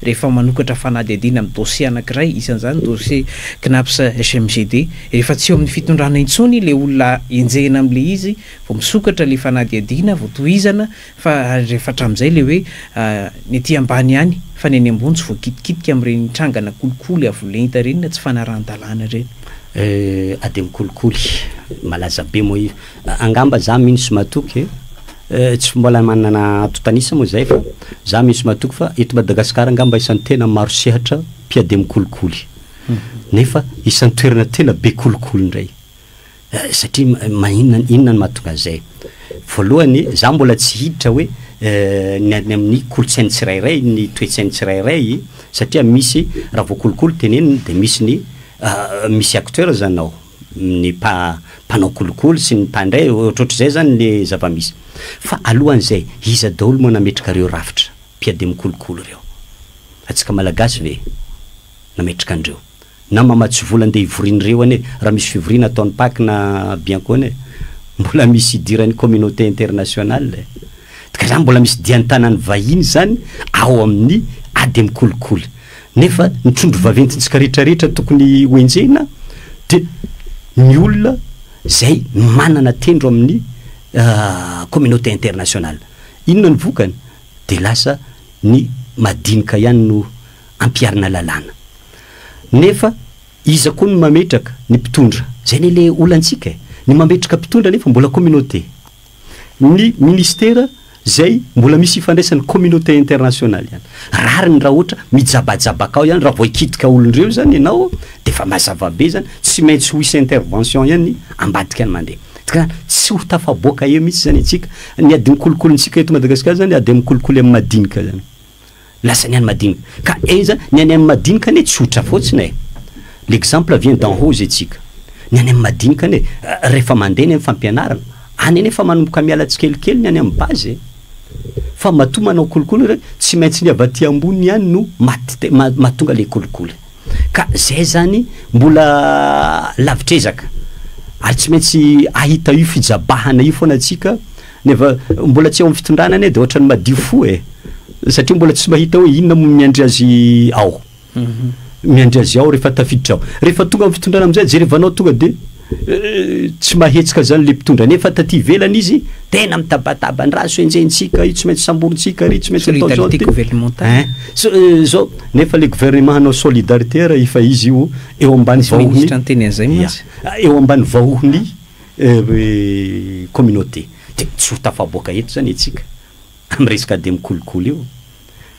rehefa manokatra fanady adina amin'ny dossier anankiray isan'izany dossier CNAPS SMGD rehefa tsy eo amin'ny fitondrana intsony le olona enjehina am'le izy vao misokatra le fanady adina vao tohizana fa rehefa hatramin'izay le hoe ny aty ambany ihany fa ny any ambony tsy voakitikitika amin'ireny trangana kolikoly avolenta reny na tsy fanaran-dalàna reny ady mikolikoly malaza be moa io angamba za minisy matoky tsy mbola manana atotanisa moa zay fa za misy matoky fa eto Madagasikara angamba isan'ny tena maro sehatra mpiady amin'ny kolikoly nefa isan'ny toerana tena be kolikoly ndray satria inona ny mahatonga zay voalohany za mbola tsy hiditra hoe ny amin'ny kolotsainy tsirairay ny toetsainy tsirairay satria misy raha vao kolikoly teneniny de misy ny misy acteur zanao ny mpanao kolikoly sy ny mpandray ohatrohatr'izay zany le zava-misy fa alohan'izay iza daholo moa nametraka reo rafitra mpiady amin'ny kolikoly reo atsika malagasy ve nametraka andreo na mamatsy vola andeha ivorin'ireo ane raha misy fivoriana ataon'ny Pâques na bianco ane mbola misy idiran'ny communauté internationale ka zany mbola misy dian'ny tanany vahiny zany ao amin'ny ady amin'ny kolikoly nefa ny trondro vaventintsika rehetrarehetra tokony hoenjehina de ny olona zay manana tendro amin'ny communauté internationale inona ny vokany de lasa ny madinika ihany no ampiarina lalàna nefa iza koa ny mametraka ny mpitondra zay ny le olantsika ny mametraka mpitondra nefa mbola communauté ny ministera zay mbola misy ifandraisan'ny communauté internationale ihany rariny raha ohatra mijabajabaka ao ihany raha vao ikitika olondreo zany ianao de fa mazava be zany tsy maintsy ho isy intervention ihany ambadika any mandeha tka tsy ho tafaboaka eo mihitsy zany atsika ny ady mikolikolontsika eto Madagasikara zany ady mikolikoly amin'ny madinika zany lasa ny any madinika ka eza ny any amin'ny madinika ane tsy hotra fotsiny l'exemple vient d'en haut atsika ny any amin'ny madinika ane rehefa mandeha ny amin'ny fampianarana any ane fa manomboka miala tsikelikely ny any amin'ny base fa matoa manao kolikoly re tsy maintsy ny avaty ambony ihany no mahatonga le kolikoly ka zay zany mbola lavitrezaka ary tsy maintsy ahita io fijabahana io foana atsika nefa mbola tsy ao amin'ny fitondrana ane de ohatra ny madio fo satria mbola tsy mahita hoe inona mo miandry azy ao miandry azy ao rehefa tafiditra ao rehefa tonga amin'ny fitondrana am'izay jerevanao tonga de tsy mahetsika zany le mpitondra nefa taty velany izy tena mitabataba ny raha so enjentsika io tsy maintsy samborontsika ry tsy maintsy atao zao nefa le gouvernement hanao solidarité raha efa izy io eo ambany vahohony eo ambany vahohony communauté de tsy ho tafaboaka eto zany atsika amy resaka de mikolikoly io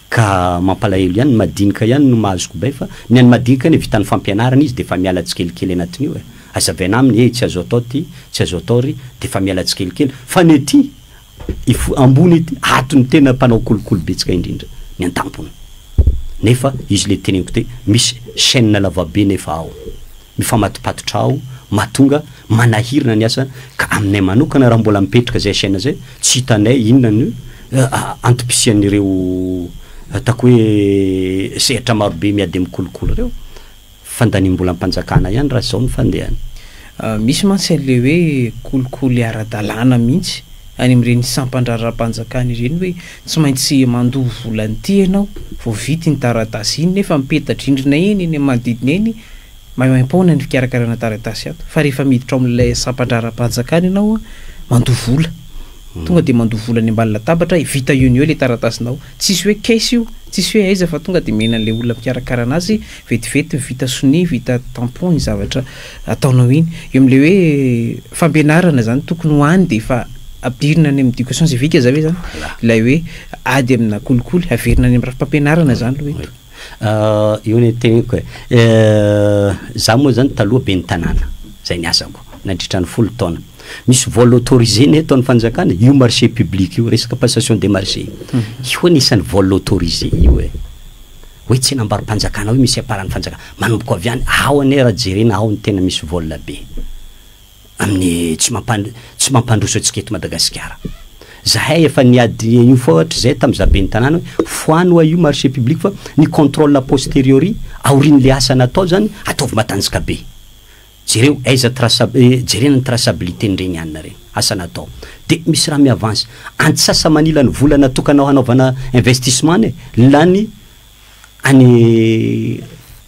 ka mampalahelo ihany madinika ihany no mahazoko bay fa ny any madinika ny vitan'ny fampianarana izy de fa miala tsikelikely anatin'io azavena aminy tsy azo atao ty tsy azo atao ry de fa miala tsikelikely fa ny ty ambony ty atony tena mpanao kolikoly betsika indrindra ny antampony nefa izy le teneniko te misy chaîne lavabe nefa ao mifamatopatotra ao mahatonga manahirina ny asa ka aminay manokana raha mbola mipetraka zay chaîne zay tsy hitanay inona ny antopisian'ireo atako hoe sehatra marobe miady mikolikoly reo fandaniam-bola ampanjakana ihany raha zao ny fandehany misy mantsy le hoe kolikoly ara-dalàna mihitsy any amin'ireny sampandraram-panjakana ireny hoe tsy maintsy mandovo volany ty ianao vao vity ny taratasy iny nefa mipeta-drindrina eny eny manodidina eny maimaim-paona ny fikarakarana taratasy ato fa rehefa miditra ao amin'ilay sampandraram-panjakana ianao mandovo vola tonga de mandovo vola ny ambany latabatra vita io ny eo le taratasinao tsisy hoe caisse io tsisy hoe aiza fa tonga de mena an'le olona mpikarakarana azy vetivety vita soni vita tampon ny zavatra ataonao iny eo am'le hoe fampianarana zany tokony hoany de fa apirina any amin'ny éducation civique zave zany ilay hoe ady amina kolikoly averina any amin'ny rafi-pampianarana zany lo eto io ny teniko za moa zany taloha be ny tanàna zay ny asako nandritra ny 10 taona misy vola autorisé ny eto ny fanjakana io marché public io resaka passation des marchés io anisan'ny vola autorisé io hoe tsy nambarom-panjakana hoe misy aparan'ny fanjakana manomboko avy any ao ane raha jerena ao ny tena misy vola be amin'ny tsy mampandroso atsika eto Madagasikara zahay efa niady io foatra zay tam'zaben'ny tanàna hoe foano io marché public fa ny contrôle postériori aoriny le asa natao zany ataovy matanjaka be jereo aiza jerena ny traçabilité ndregny anina regny asa natao de misy raha miavance antsasa manila ny vola natokanao hanaovana investissement ne lany any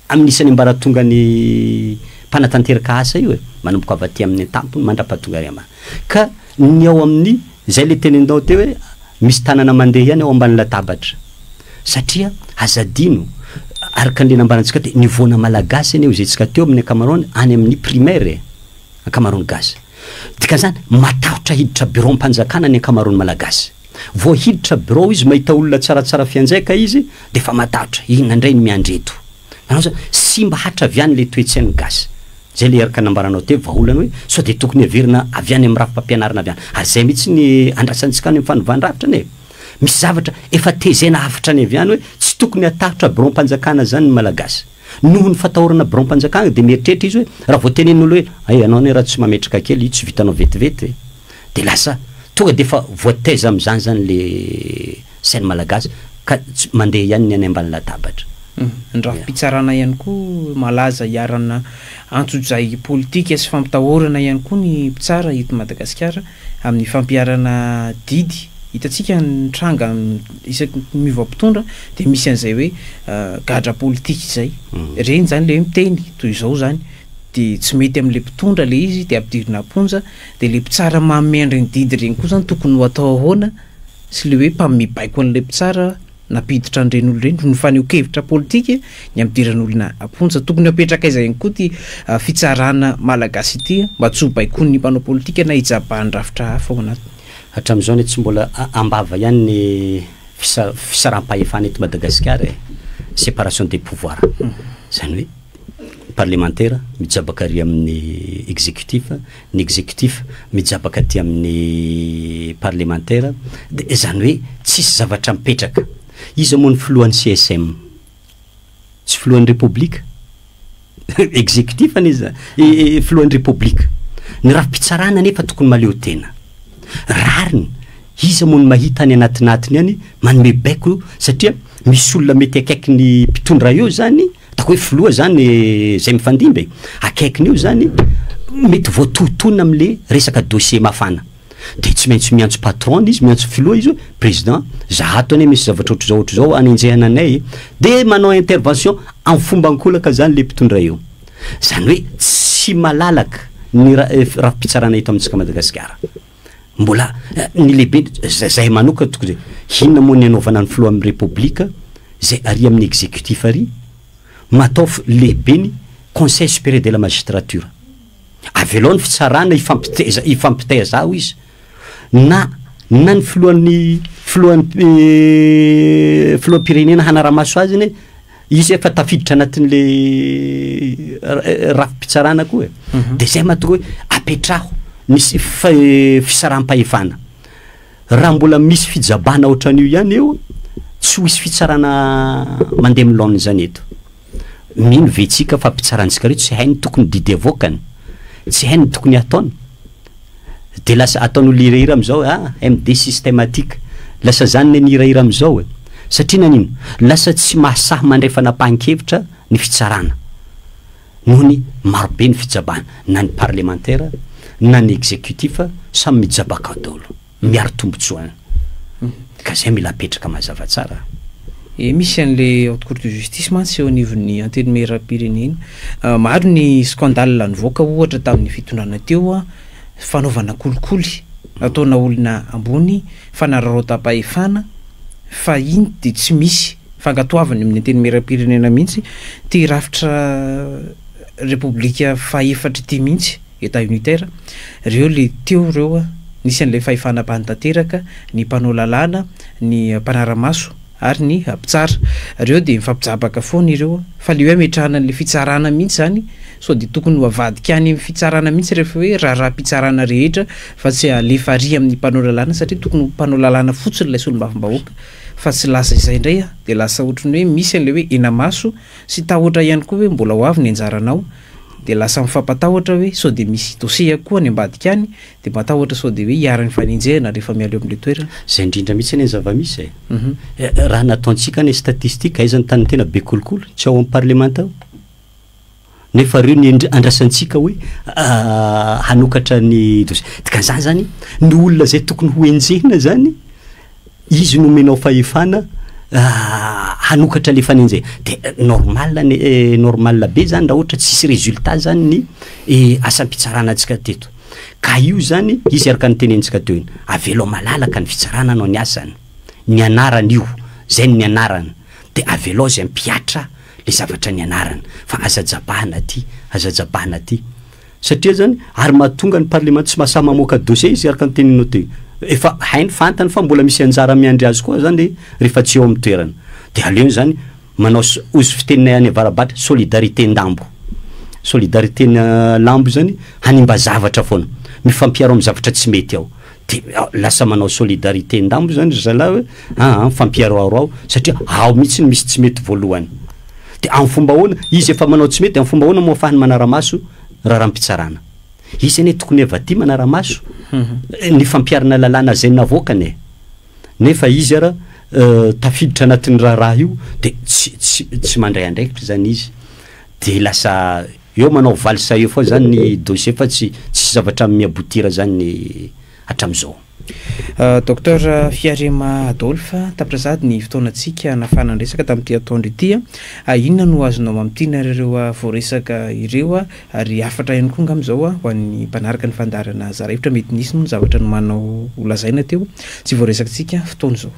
amin'isany ambaratonga ny mpanatanteraka asa io manomboka avy aty amin'ny tampony mandrapatonga ry ka ny ao amin'ny zay le tenendao teo hoe misy tanana mandeha ihany ao ambany latabatra satria azadino araka an'le nambarantsika te nivoana malagasy eny eo zay tsika teo amin'ny ankamaroany any amin'ny primaire ankamaroany gasy dikan'izany matahotra hiditra bureau mpanjakana ny ankamaroany malagasy vao hiditra bureau izy mahita olona tsaratsara fianjaika izy de fa matahotra inona indray ny miandreto anao zany sy mba hatraviany le toetsainy gasy zay le araka nambaranao teo vaolana hoe so de tokony averina aviany amin'ny rafi-pampianarana aviany ary zay mihitsy ny andrasantsika ny mifanovandravitra ne misy zavatra efa tezena hafitra ny aviany hoe tsy tokony atahotra bureau mpanjakana zany ny malagasy noho ny fatahorana bureau mpanjakana de mieritreritra izy hoe raha vao tenen'olo hoe ay anao ne raha tsy mametraka kely io tsy vitanao vetivety de lasa tonga de fa voataiza am'zany zany le sainy malagasy ka mandeha ihany ny any ambany latabatra ny rafi-pitsarana ihany koa malaza iarana antsojay politika sy fampitahorana ihany koa ny mpitsara hito Madagasikara amin'ny fampiarana didy hitatsika ny tranga isaky mivampitondra de misy an'izay hoe gadra politika izay reny zany le miteny toy izao zany de tsy mety am'le mpitondra le izy de ampidirina amponja de le mpitsara mamendry ny didy reny koa zany tokony ho atao ahoana sy le hoe mpamibaiko an'le mpitsara napiditra an'ireny reny ny faneho-kevitra politika ny ampidiran'olona amponja tokony apetraka iza ihany koa ty fitsarana malagasy ity mba tsy ho baikony ny mpanao politika na hijabany rafitra hafa ao anatiny hatram'izao ny tsy mbola ambava ihany ny fisaram-pahefana eto Madagasikara séparation des pouvoirs zany hoe parlementaire mijabaka ary amin'ny exécutif ny exécutif mijabaka aty amin'ny parlementaire de zany hoe tsisy zavatra mipetraka izy moa ny filohan'ny CSM tsy filohan'ny république exécutif anizy filohan'ny république ny rafi-pitsarana nefa tokony maleo tena rariny izy moa ny mahita any anatinatiny any manome baiko satria misy olona mety akaiky ny mpitondra eo zany tako hoe filoha zany zay mifandimby akaikiny io zany mety voatotonina am'le resaka dossier mafana de tsy maintsy miantso patron izy miantso filoha izy président zahato ane misy zavatra ohatry zao anenjehana anay de manao intervention amin'ny fomba ankolaka zany le mpitondra eo zany hoe tsy malalaka ny rafi-pitsarana eto amintsika Madagasikara mbola ny lehibe zay manoka tokony hinona moa ny anaovana ny filoha amin'ny république zay ary amin'ny exécutif ary matao lehibe ny conseil supérieur de la magistrature avelo ny fitsarana ifampitaiza ao izy na ny filohan'ny filohampirenena hanaramaso azy ne izy efa tafiditra anatin'le rafi-pitsarana koa de zay mahatonga hoe apetraho misy fisaram-pahefana raha mbola misy fijabana ohatran'io ihany eo tsy ho isy fitsarana mandeha milona zany eto mino vetsika fa mpitsarantsika reo tsy hainy tokony didy avokany tsy hainy tokony ataony de lasa ataon'olo irahira am'izao MD systématique lasa zany ne nirahira am'izao satria nanino lasa tsy mahasahy mandray fanapahan-kevitra ny fitsarana noho ny marobe ny fijabana na ny parlementaire na ny exécutif samy mijabaka daholo miaro tombotsoana ka zay mila apetraka mazava tsara misy an'le haute cour de justice mantsy eo anivon'ny antenimieram-pirenena maro ny scandale nivoaka ohatra tamin'ny fitondrana teo fanaovana kolikoly ataona olona ambony fanararaotam-pahefana fa iny de tsy misy fangatoavany amin'ny antenimieram-pirenena mihitsy ty rafitra république faefatra ty mihitsy état unitaire reo le teo reo nisy an'le fahefana mpantanteraka ny mpanao lalàna ny mpanaramaso ary ny mpitsara reo de mifampijabaka foana ireo fa le hoe ametrahana an'le fitsarana mihitsy zany so de tokony ho avadika any amin'ny fitsarana mihitsy rehefa hoe raha-pitsarana rehetra fa tsy alefa ary amin'ny mpanao lalàna satria tokony mpanao lalàna fotsiny lay solombavam-bahoaka fa tsy lasa izay indray de lasa ohatrany hoe misy an'le hoe enamaso sy tahotra ihany koa hoe mbola ho avy ny anjaranao de lasa mifampatahotra hoe sao de misy dossier koa ny ambadika any de matahotra sao de hoe hiara-ny fanenjehana rehefa mialeo amin'le toerana zay indrindra mihitsy eny zava-misy raha nataontsika ny statistika aizany tany tena be kolokolo tsy ao amin'ny parlemanta ao nefa reo ny andrasantsika hoe hanokatra ny dossier dikan'izany zany ny olona zay tokony ho enjehina zany izy nomenao fahefana hanokatra le fanenjehina de normal be zany raha ohatra tsisy résultat zany ny asam-pitsarana antsika teto ka io zany izy araka ny tenentsika teo iny avelo malalaka ny fitsarana anao ny asany ny anarany io zay ny anarany de avelo zay mpiatra le zavatra ny anarany fa azajabahana ty satria zany ary mahatonga ny parlement tsy mahasahy mamoaka dossier izy araka ny teninao teo efa hainy fantany fa mbola misy anjara miandry azy koa zany rehefa tsy eo amin'ny toerana de aleo zany manao ozy fitenina any avarabatra solidarité ndambo solidarité lambo zany hanimba zavatra foana mifampiaro amin'ny zavatra tsy mety ao de lasa manao solidarité ndambo zany zalahy hoe mifampiaroaro satria ao mihitsy misy tsy mety voalohany de amin'ny fomba ahoana izy efa manao tsy mety amin'ny fomba ahoana moafahany manaramaso raha raha-mpitsarana izy ane tokony evadia manaramaso ny fampiarana lalàna zay navokany nefa izy ara tafiditra anatin'ny raha io de tsy mandray andraikitra zany izy de lasa eo manao valisa eo fa zany ny dossier fa tsy zavatra miabotira zany hatram'izao Docteur Fiarema Adolphe taprazady ny fotoanantsika nafanandresaka tamin'ity ataondro ity inona no azonao mampitiana ireo voaresaka ireo ary afatra ihany koa ngam'izao ho an'ny mpanaraka ny fandarana zarahevitra mety nisy no zavatra no manao olazaina teo tsy voaresakatsika fotoana zao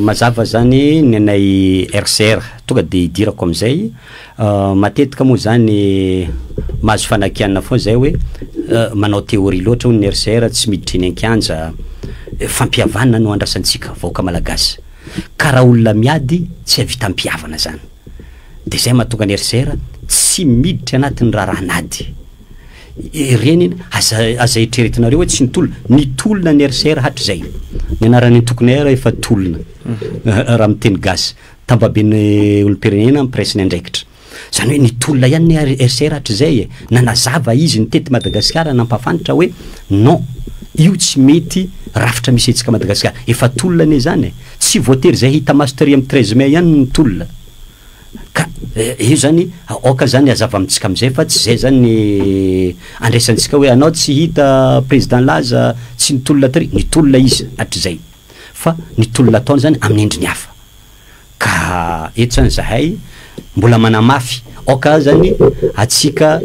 mazava zany ny anay RCR tonga de hidirako am'izay matetika moa zany mahazo fanakiana foa zay hoe manao théorie loatra ny RCR tsy miditra eny ankianja fampiavana no andrasantsika vahoaka malagasy ka raha olona miady tsy havita mpiavana zany de zay mahatonga ny RCR tsy miditra anatin'ny rahanady reny aza hitreretinareo hoe tsy ny tolona ny RCR hatrizay ny anarany tokony ara efa tolona raha miteny gasy tambaben'ny olom-pirenena amin'ny presiny andraikitra zany hoe nitolona ihany ny RCR hatrizay nanazava izy ny tety Madagasikara nampafantatra hoe non io tsy mety rafitra misy etsika Madagasikara efa tolona ane zany tsy voatery zay hita mastery amin'ny 13 mai ihany ny tolona ka io zany oka zany azava amintsika am'izay fa tsy zay zany andraisantsika hoe anao tsy hita président laza tsy nitolona tary nitolona izy hatrizay fa nitolona ataony zany amin'ny endriny hafa ka eto zany zahay mbola manamafy oka zany atsika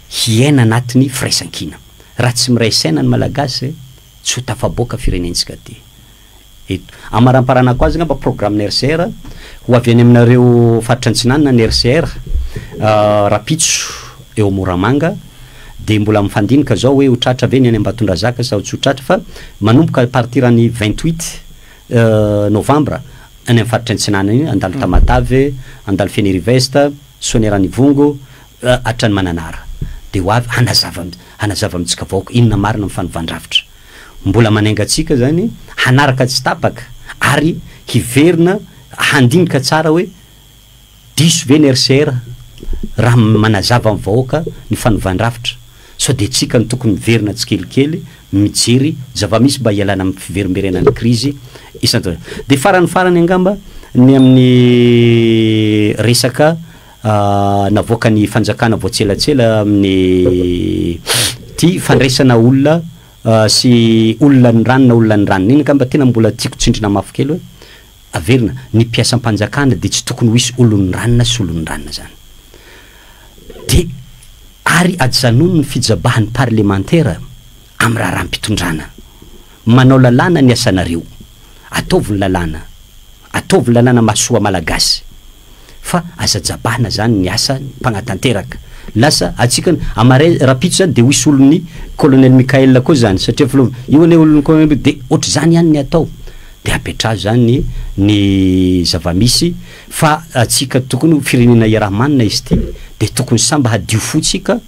hiaina anatin'ny firaisankina raha tsy miray saina ny malagasy tsy ho tafaboaka firenentsika ty eto amaramparana koa azy ngamba programme ny RCR ho avy any aminareo faritra antsinanana ny RCR rapitso eo Moramanga de mbola mifandinika zao hoe hotratra ve ny any Ambatondrazaka sa tsy hotratra fa manomboka partir any 28 novembre any amin'ny faritra antsinanana iny andalo Tamatave andalo Fenirivesta Soneranivongo hatrany Mananara de ho avy hanazava amintsika vahoaka inona marina mifanovandravitra mbola manaingatsika zany hanaraka tsy tapaka ary hiverina handinika tsara hoe diso ve ny RCR raha manazava amin'ny vahoaka ny fanovandravitra so de tsika ny tokony miverina tsikelikely mijery zava-misy mba hialana amin'ny fiverimberenan'ny krizy isan de farany angamba ny amin'ny resaka navoaka ny fanjakana voatselatsela amin'ny ty fandraisana olona sy olona ny ranona iny angamba tena mbola tiako tsindrina mafy kely hoe averina ny mpiasam-panjakana de tsy tokony ho isy olon'ny ranona sy olon'ny ranona zany de ary ajanono ny fijabahan'ny parlementaire amin'ny raharam-pitondrana manao lalàna ny asanareo ataovy ny lalàna masoa malagasy fa azajabahana zany ny asa mpagnatanteraka lasa atsika amaray rapitso zany de hoisy olon'ny colonel Michael koa zany satria filovana io ane olon'ny colonel de ohatry zany ihany ny atao de apetrazo zany ny zava-misy fa atsika tokony firenena iarahamanina izy ty de tokony samba hadio fotsika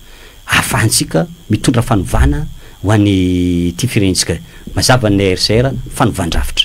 ahafahantsika mitondra fanovana ho an'ny ty firenentsika mazava ny RCR fanovandravitra